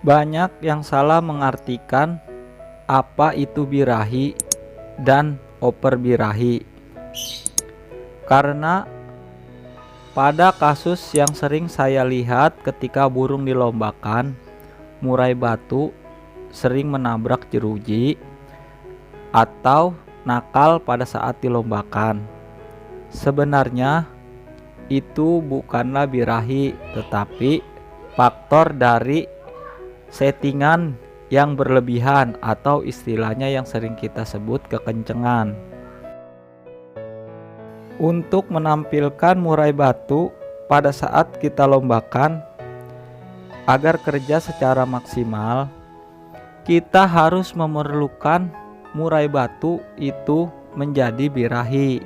Banyak yang salah mengartikan apa itu birahi dan oper birahi. Karena pada kasus yang sering saya lihat ketika burung dilombakan, murai batu sering menabrak jeruji atau nakal pada saat dilombakan. Sebenarnya itu bukanlah birahi, tetapi faktor dari settingan yang berlebihan atau istilahnya yang sering kita sebut kekencengan. Untuk menampilkan murai batu pada saat kita lombakan agar kerja secara maksimal, kita harus memerlukan murai batu itu menjadi birahi.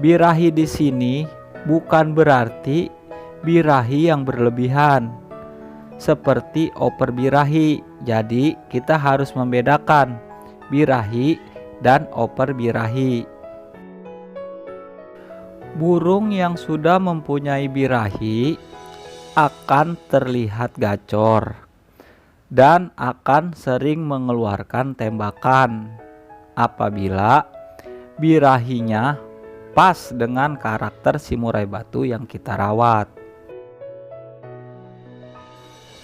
Birahi di sini bukan berarti birahi yang berlebihan seperti oper birahi. Jadi kita harus membedakan birahi dan oper birahi. Burung yang sudah mempunyai birahi akan terlihat gacor dan akan sering mengeluarkan tembakan apabila birahinya pas dengan karakter si murai batu yang kita rawat.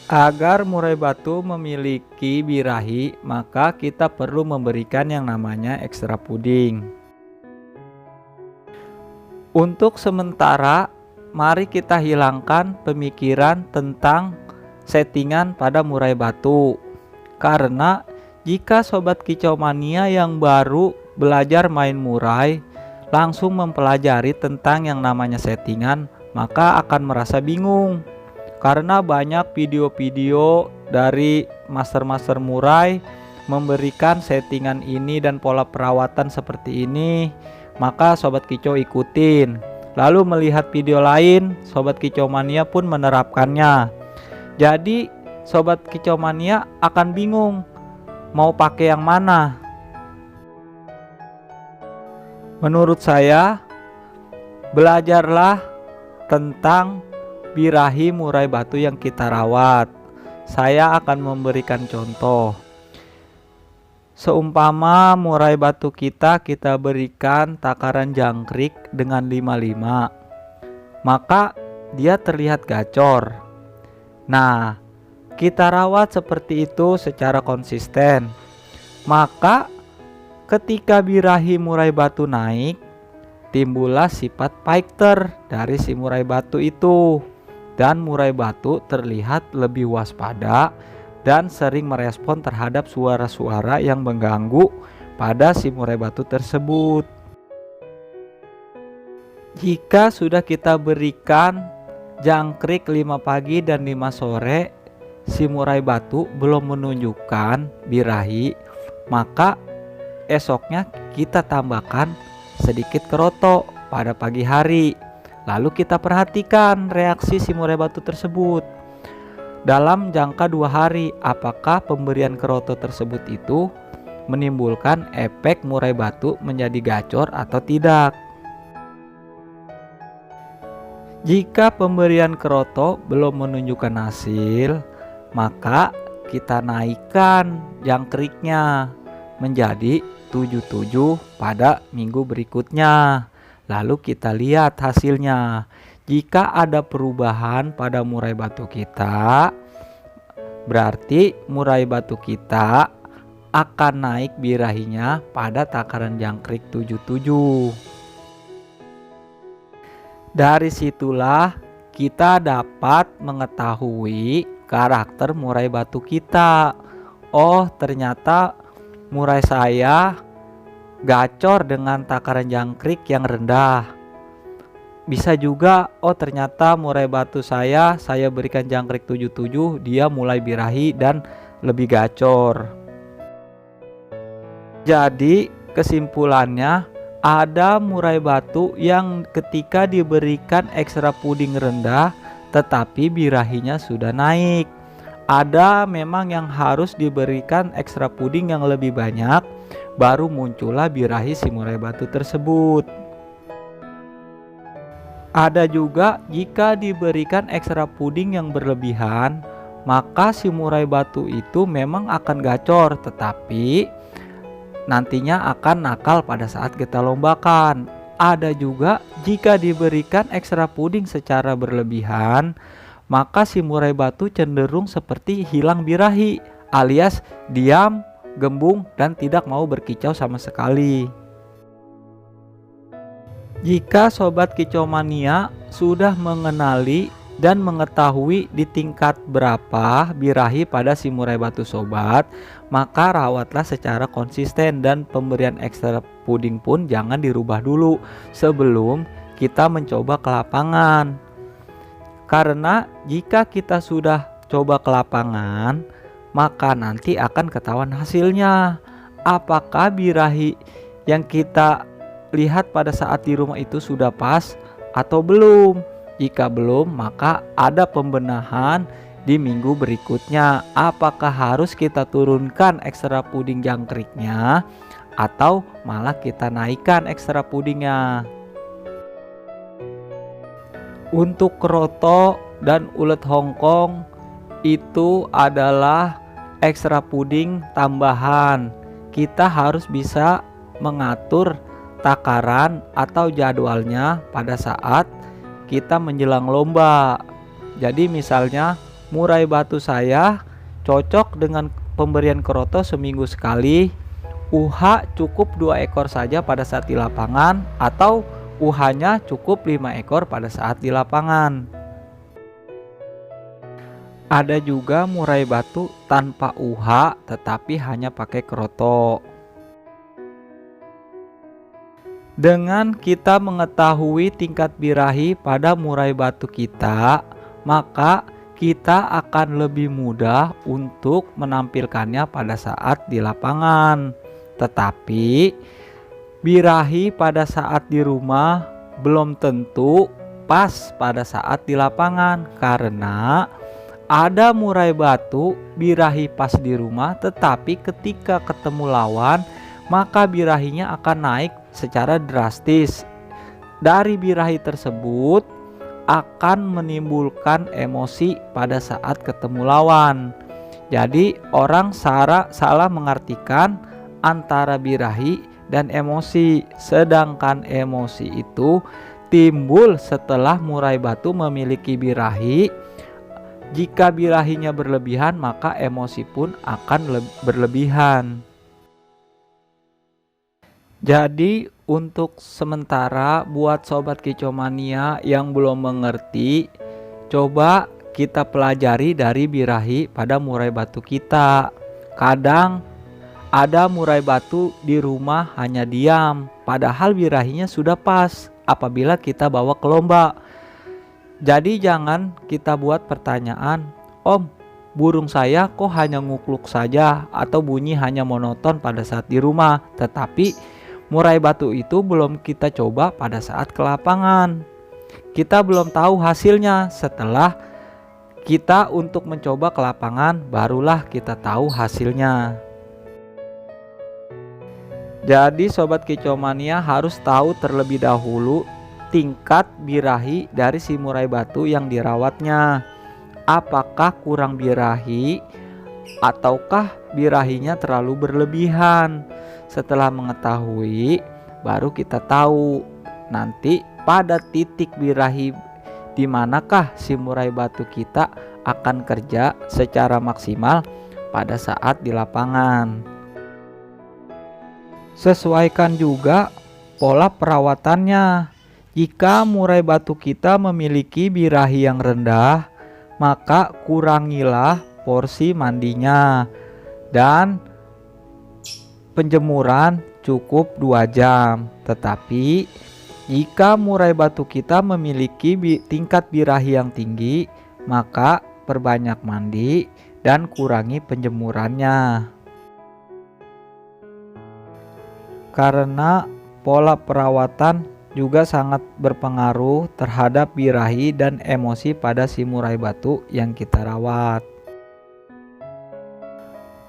Agar murai batu memiliki birahi, maka kita perlu memberikan yang namanya ekstra puding. Untuk sementara, mari kita hilangkan pemikiran tentang settingan pada murai batu. Karena jika sobat kicau mania yang baru belajar main murai langsung mempelajari tentang yang namanya settingan, maka akan merasa bingung. Karena banyak video-video dari master-master murai memberikan settingan ini dan pola perawatan seperti ini, maka sobat kicau ikutin. Lalu melihat video lain, sobat kicau mania pun menerapkannya. Jadi sobat kicau mania akan bingung mau pakai yang mana. Menurut saya, belajarlah tentang birahi murai batu yang kita rawat. Saya akan memberikan contoh. Seumpama murai batu kita berikan takaran jangkrik dengan 55, maka dia terlihat gacor. Nah, kita rawat seperti itu secara konsisten. Maka ketika birahi murai batu naik, timbullah sifat fighter dari si murai batu itu. Dan murai batu terlihat lebih waspada dan sering merespon terhadap suara-suara yang mengganggu pada si murai batu tersebut. Jika sudah kita berikan jangkrik 5 pagi dan 5 sore, si murai batu belum menunjukkan birahi, maka esoknya kita tambahkan sedikit keroto pada pagi hari. Lalu kita perhatikan reaksi si murai batu tersebut dalam jangka 2 hari, apakah pemberian keroto tersebut itu menimbulkan efek murai batu menjadi gacor atau tidak. Jika pemberian keroto belum menunjukkan hasil, maka kita naikkan jangkriknya menjadi 77 pada minggu berikutnya. Lalu kita lihat hasilnya. Jika ada perubahan pada murai batu kita, berarti murai batu kita akan naik birahinya pada takaran jangkrik 77. Dari situlah kita dapat mengetahui karakter murai batu kita. Oh, ternyata murai saya gacor dengan takaran jangkrik yang rendah. Bisa juga, oh ternyata murai batu saya berikan jangkrik 77, dia mulai birahi dan lebih gacor. Jadi kesimpulannya, ada murai batu yang ketika diberikan ekstra puding rendah tetapi birahinya sudah naik. Ada memang yang harus diberikan ekstra puding yang lebih banyak, baru muncullah birahi si murai batu tersebut. Ada juga jika diberikan ekstra puding yang berlebihan, maka si murai batu itu memang akan gacor, tetapi nantinya akan nakal pada saat kita lombakan. Ada juga jika diberikan ekstra puding secara berlebihan, maka si murai batu cenderung seperti hilang birahi, alias diam, gembung, dan tidak mau berkicau sama sekali. Jika sobat kicau mania sudah mengenali dan mengetahui di tingkat berapa birahi pada si murai batu sobat, maka rawatlah secara konsisten dan pemberian ekstra puding pun jangan dirubah dulu sebelum kita mencoba ke lapangan. Karena jika kita sudah coba ke lapangan, maka nanti akan ketahuan hasilnya. Apakah birahi yang kita lihat pada saat di rumah itu sudah pas atau belum? Jika belum, maka ada pembenahan di minggu berikutnya. Apakah harus kita turunkan ekstra puding jangkriknya atau malah kita naikkan ekstra pudingnya? Untuk keroto dan ulet Hongkong itu adalah ekstra puding tambahan. Kita harus bisa mengatur takaran atau jadwalnya pada saat kita menjelang lomba. Jadi misalnya murai batu saya cocok dengan pemberian keroto seminggu sekali, UH cukup 2 ekor saja pada saat di lapangan, atau UH-nya cukup 5 ekor pada saat di lapangan. Ada juga murai batu tanpa UH tetapi hanya pakai keroto. Dengan kita mengetahui tingkat birahi pada murai batu kita, maka kita akan lebih mudah untuk menampilkannya pada saat di lapangan. Tetapi birahi pada saat di rumah belum tentu pas pada saat di lapangan, karena ada murai batu birahi pas di rumah, tetapi ketika ketemu lawan maka birahinya akan naik secara drastis. Dari birahi tersebut akan menimbulkan emosi pada saat ketemu lawan. Jadi orang salah mengartikan antara birahi dan emosi, sedangkan emosi itu timbul setelah murai batu memiliki birahi. Jika birahinya berlebihan, maka emosi pun akan berlebihan. Jadi untuk sementara buat sobat kicau mania yang belum mengerti, coba kita pelajari dari birahi pada murai batu kita. Kadang ada murai batu di rumah hanya diam, padahal birahinya sudah pas apabila kita bawa ke lomba. Jadi jangan kita buat pertanyaan, "Om, burung saya kok hanya ngukluk saja atau bunyi hanya monoton pada saat di rumah," tetapi murai batu itu belum kita coba pada saat ke lapangan. Kita belum tahu hasilnya. Setelah kita untuk mencoba ke lapangan, barulah kita tahu hasilnya. Jadi sobat kicau mania harus tahu terlebih dahulu tingkat birahi dari si murai batu yang dirawatnya. Apakah kurang birahi ataukah birahinya terlalu berlebihan? Setelah mengetahui, baru kita tahu nanti pada titik birahi di manakah si murai batu kita akan kerja secara maksimal pada saat di lapangan. Sesuaikan juga pola perawatannya. Jika murai batu kita memiliki birahi yang rendah, maka kurangilah porsi mandinya dan penjemuran cukup 2 jam. Tetapi jika murai batu kita memiliki tingkat birahi yang tinggi, maka perbanyak mandi dan kurangi penjemurannya. Karena pola perawatan juga sangat berpengaruh terhadap birahi dan emosi pada si murai batu yang kita rawat.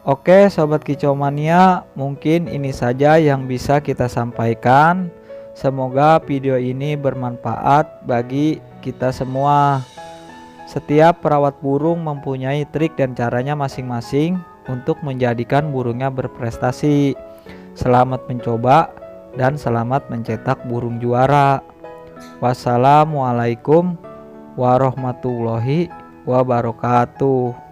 Oke sobat kicau mania, mungkin ini saja yang bisa kita sampaikan. Semoga video ini bermanfaat bagi kita semua. Setiap perawat burung mempunyai trik dan caranya masing-masing untuk menjadikan burungnya berprestasi. Selamat mencoba dan selamat mencetak burung juara. Wassalamualaikum warahmatullahi wabarakatuh.